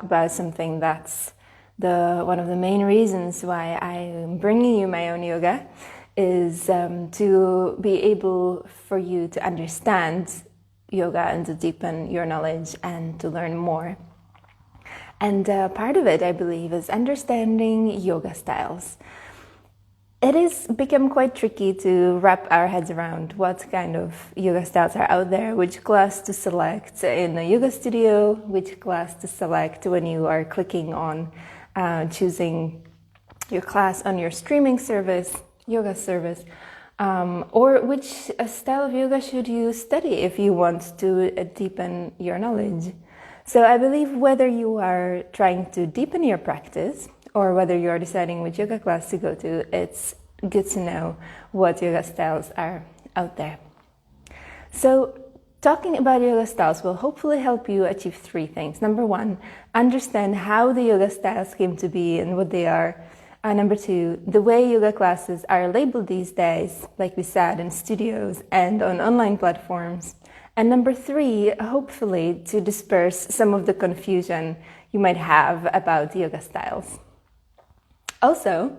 about something that's one of the main reasons why I'm bringing you my own yoga is to be able for you to understand yoga and to deepen your knowledge and to learn more. And part of it, I believe, is understanding yoga styles. It has become quite tricky to wrap our heads around what kind of yoga styles are out there, which class to select in a yoga studio, which class to select when you are clicking on choosing your class on your streaming service, yoga service, or which style of yoga should you study if you want to deepen your knowledge. So I believe whether you are trying to deepen your practice or whether you are deciding which yoga class to go to, it's good to know what yoga styles are out there. So talking about yoga styles will hopefully help you achieve three things. Number one, understand how the yoga styles came to be and what they are. Number two, the way yoga classes are labeled these days, like we said, in studios and on online platforms. And number three, hopefully to disperse some of the confusion you might have about yoga styles. Also,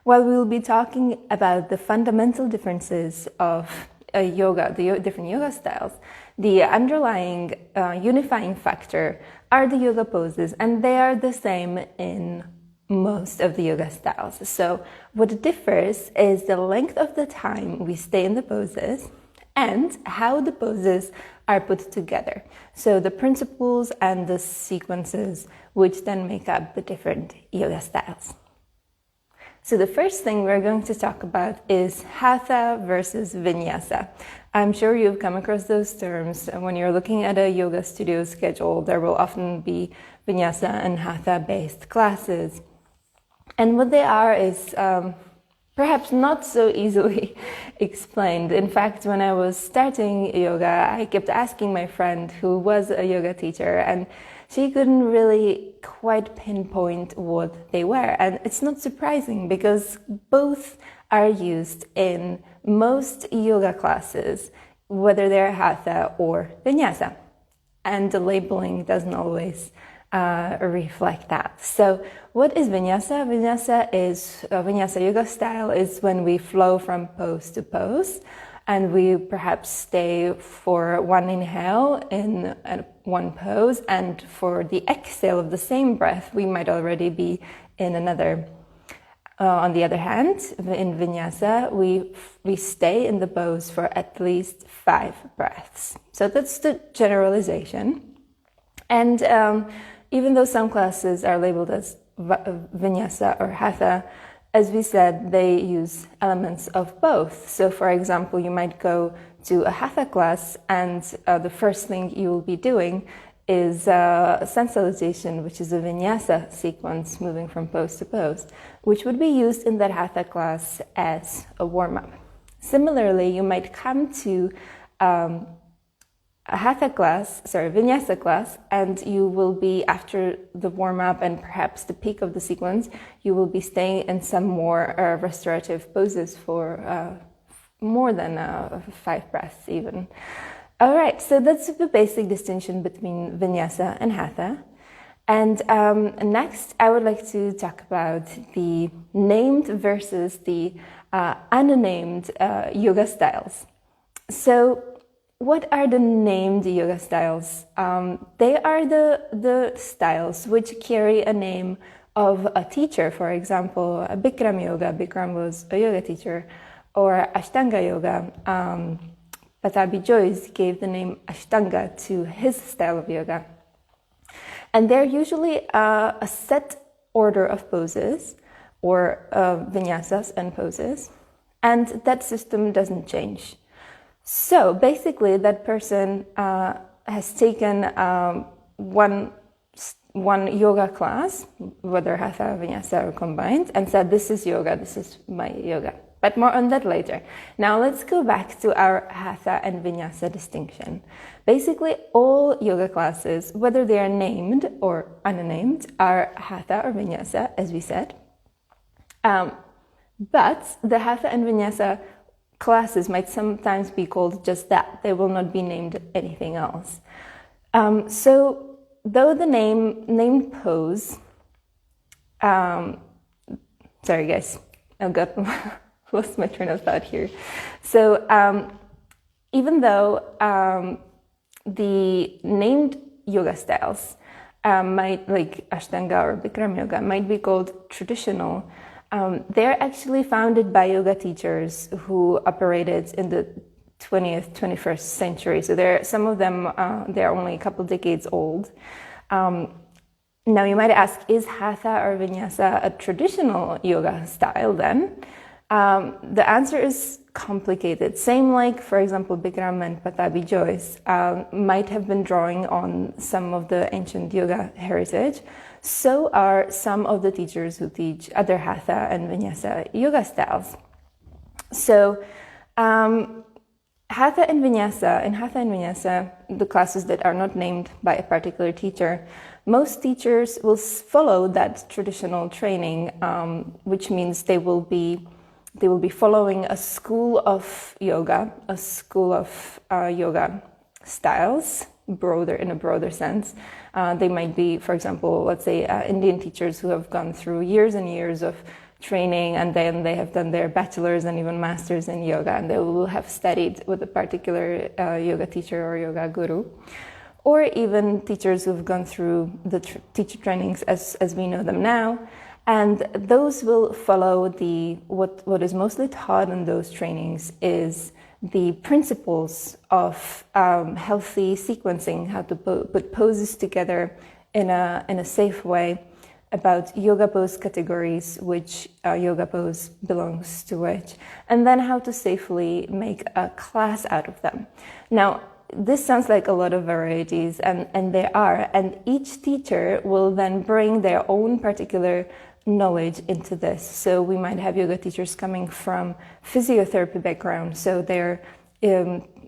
while we will be talking about the fundamental differences of yoga, the different yoga styles, the underlying unifying factor are the yoga poses, and they are the same in most of the yoga styles. So what differs is the length of the time we stay in the poses and how the poses are put together. So the principles and the sequences which then make up the different yoga styles. So the first thing we're going to talk about is hatha versus vinyasa. I'm sure you've come across those terms. When you're looking at a yoga studio schedule, there will often be vinyasa and hatha-based classes. And what they are is perhaps not so easily explained. In fact, when I was starting yoga, I kept asking my friend who was a yoga teacher, and she couldn't really quite pinpoint what they were. And it's not surprising because both are used in most yoga classes, whether they're hatha or vinyasa. And the labeling doesn't always reflect that. So what is vinyasa? Vinyasa yoga style is when we flow from pose to pose, and we perhaps stay for one inhale in one pose, and for the exhale of the same breath, we might already be in another. On the other hand, in vinyasa, we stay in the pose for at least 5 breaths. So that's the generalization. And even though some classes are labeled as vinyasa or hatha, as we said, they use elements of both. So for example, you might go to a hatha class and the first thing you will be doing is sun salutation, which is a vinyasa sequence moving from pose to pose, which would be used in that hatha class as a warm-up. Similarly, you might come to a vinyasa class, and you will be, after the warm-up and perhaps the peak of the sequence, you will be staying in some more restorative poses for more than 5 breaths even. All right, so that's the basic distinction between vinyasa and hatha. And next, I would like to talk about the named versus the unnamed yoga styles. So what are the named yoga styles? They are the styles which carry a name of a teacher. For example, Bikram yoga, Bikram was a yoga teacher, or Ashtanga yoga. Patabi Joyce gave the name Ashtanga to his style of yoga. And they're usually a set order of poses, or vinyasas and poses, and that system doesn't change. So basically, that person has taken one yoga class, whether hatha, vinyasa, or combined, and said, "This is yoga. This is my yoga." But more on that later. Now let's go back to our hatha and vinyasa distinction. Basically, all yoga classes, whether they are named or unnamed, are hatha or vinyasa, as we said. But the hatha and vinyasa classes might sometimes be called just that. They will not be named anything else. So though the named pose, sorry guys, I got lost my train of thought here. So even though the named yoga styles might, like Ashtanga or Bikram yoga, might be called traditional, they're actually founded by yoga teachers who operated in the 20th, 21st century. So some of them, they're only a couple decades old. Now you might ask, is hatha or vinyasa a traditional yoga style then? The answer is complicated. Same like, for example, Bikram and Patabi Joyce might have been drawing on some of the ancient yoga heritage. So are some of the teachers who teach other hatha and vinyasa yoga styles. So hatha and vinyasa, the classes that are not named by a particular teacher, most teachers will follow that traditional training, which means they will be following a school of yoga, yoga styles, in a broader sense. They might be, for example, let's say Indian teachers who have gone through years and years of training, and then they have done their bachelor's and even master's in yoga, and they will have studied with a particular yoga teacher or yoga guru. Or even teachers who've gone through the teacher trainings as we know them now. And those will follow what is mostly taught in those trainings is the principles of healthy sequencing, how to put poses together in a safe way, about yoga pose categories, which yoga pose belongs to which, and then how to safely make a class out of them. Now, this sounds like a lot of varieties, and there are, and each teacher will then bring their own particular knowledge into this. So we might have yoga teachers coming from physiotherapy background, so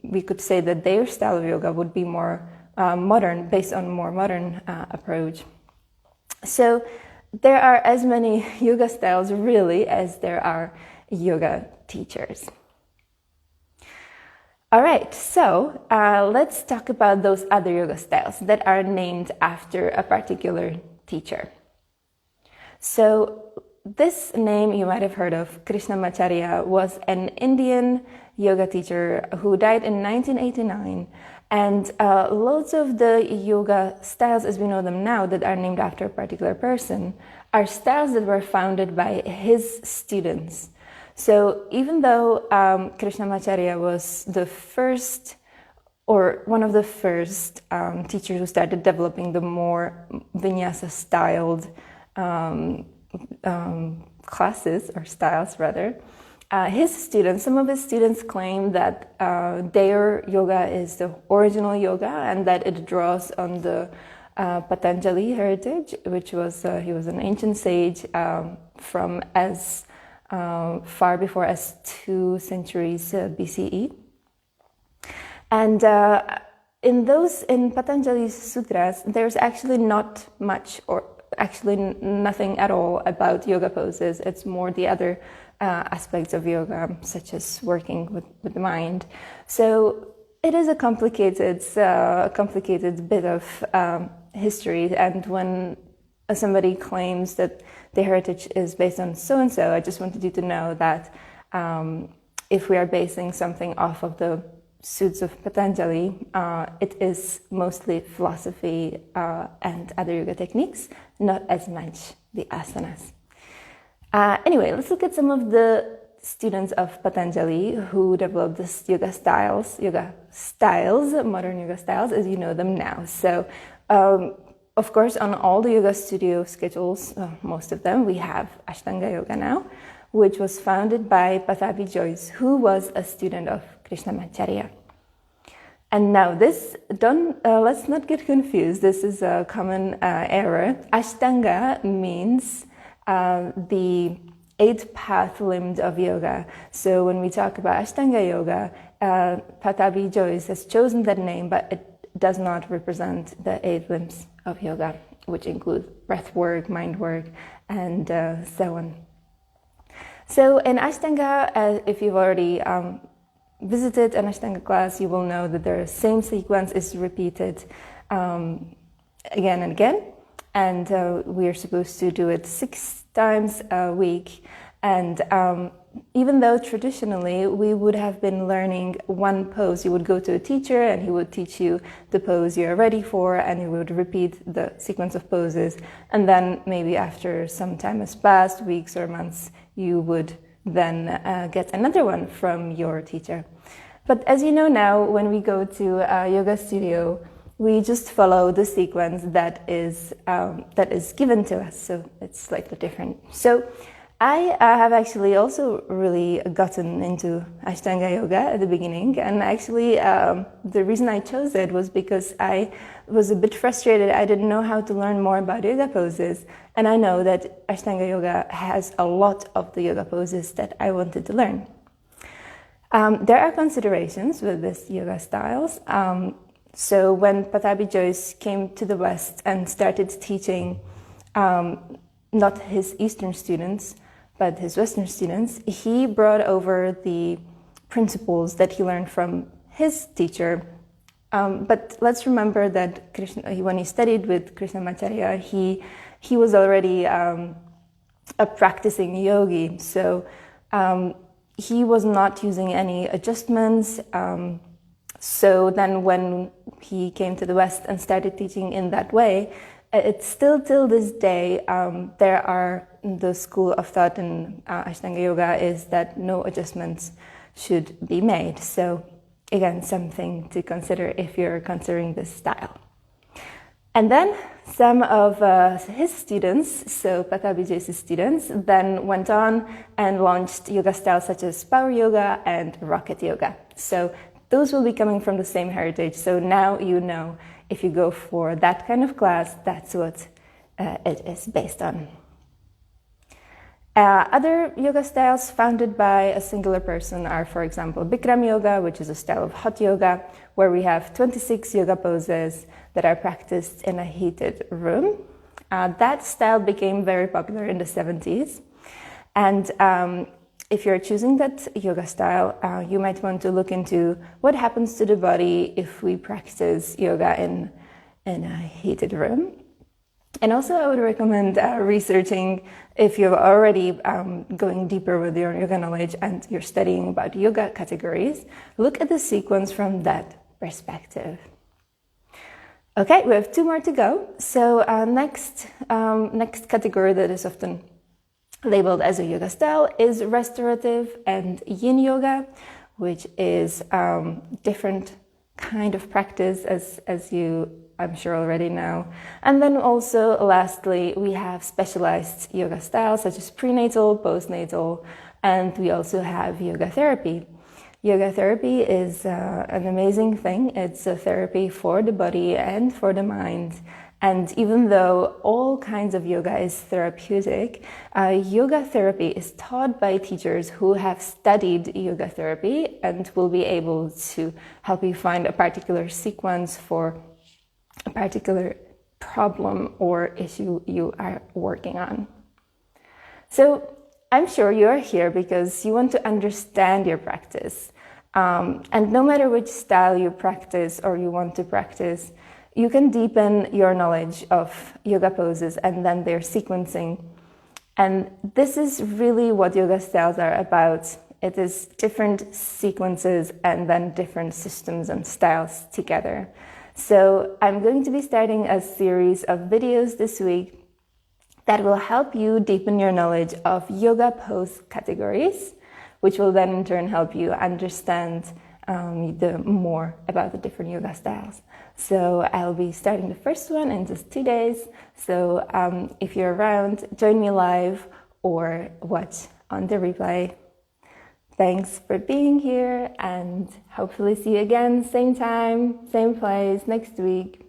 we could say that their style of yoga would be more modern, based on more modern approach. So there are as many yoga styles really as there are yoga teachers. All right, so let's talk about those other yoga styles that are named after a particular teacher. So this name you might have heard of, Krishnamacharya, was an Indian yoga teacher who died in 1989. And loads of the yoga styles as we know them now that are named after a particular person are styles that were founded by his students. So even though Krishnamacharya was the first, or one of the first teachers who started developing the more vinyasa-styled classes, or styles rather, some of his students claim that their yoga is the original yoga and that it draws on the Patanjali heritage, which was, he was an ancient sage from as far before as 2 centuries BCE. And in Patanjali's sutras, there's actually not much, or actually nothing at all about yoga poses. It's more the other aspects of yoga, such as working with the mind. So it is a complicated bit of history. And when somebody claims that the heritage is based on so-and-so, I just wanted you to know that if we are basing something off of the suits of Patanjali, it is mostly philosophy and other yoga techniques, not as much the asanas. Anyway, let's look at some of the students of Patanjali who developed this yoga styles, modern yoga styles as you know them now. So, of course, on all the yoga studio schedules, most of them, we have Ashtanga Yoga now, which was founded by Patabi Joyce, who was a student of Krishnamacharya. And now let's not get confused. This is a common error. Ashtanga means the 8th path limb of yoga. So when we talk about Ashtanga Yoga, Patabi Joyce has chosen that name, but it does not represent the 8 limbs of yoga, which include breath work, mind work, and so on. So in Ashtanga, if you've already visited an Ashtanga class, you will know that the same sequence is repeated again and again. And we are supposed to do it 6 times a week. And even though traditionally we would have been learning one pose, you would go to a teacher and he would teach you the pose you're ready for, and you would repeat the sequence of poses. And then maybe after some time has passed, weeks or months, you would then get another one from your teacher. But as you know now, when we go to a yoga studio, we just follow the sequence that is given to us. So it's slightly different. So I have actually also really gotten into Ashtanga yoga at the beginning, and actually the reason I chose it was because I was a bit frustrated. I didn't know how to learn more about yoga poses, and I know that Ashtanga yoga has a lot of the yoga poses that I wanted to learn. There are considerations with this yoga styles. So when Pattabhi Jois came to the West and started teaching not his Eastern students, but his Western students, he brought over the principles that he learned from his teacher. But let's remember that Krishna, when he studied with Krishnamacharya, he was already a practicing yogi. So he was not using any adjustments. So then when he came to the West and started teaching in that way, it's still till this day, there are the school of thought in Ashtanga Yoga is that no adjustments should be made. So again, something to consider if you're considering this style. And then some of his students, so Pattabhi Jois' students, then went on and launched yoga styles such as Power Yoga and Rocket Yoga. So those will be coming from the same heritage. So now you know if you go for that kind of class, that's what it is based on. Other yoga styles founded by a singular person are, for example, Bikram Yoga, which is a style of hot yoga, where we have 26 yoga poses that are practiced in a heated room. That style became very popular in the 70s. And if you're choosing that yoga style, you might want to look into what happens to the body if we practice yoga in a heated room. And also I would recommend researching if you're already going deeper with your yoga knowledge and you're studying about yoga categories, look at the sequence from that perspective. Okay, we have 2 more to go. So next category that is often labeled as a yoga style is restorative and yin yoga, which is different kind of practice as you I'm sure already know. And then also lastly we have specialized yoga styles such as prenatal, postnatal, and we also have yoga therapy. Yoga therapy is an amazing thing. It's a therapy for the body and for the mind. And even though all kinds of yoga is therapeutic, yoga therapy is taught by teachers who have studied yoga therapy and will be able to help you find a particular sequence for a particular problem or issue you are working on. So I'm sure you are here because you want to understand your practice. And no matter which style you practice or you want to practice, you can deepen your knowledge of yoga poses and then their sequencing. And this is really what yoga styles are about. It is different sequences and then different systems and styles together. So I'm going to be starting a series of videos this week that will help you deepen your knowledge of yoga pose categories, which will then in turn help you understand more about the different yoga styles. So I'll be starting the first one in just 2 days. So if you're around, join me live or watch on the replay. Thanks for being here and hopefully see you again, same time, same place next week.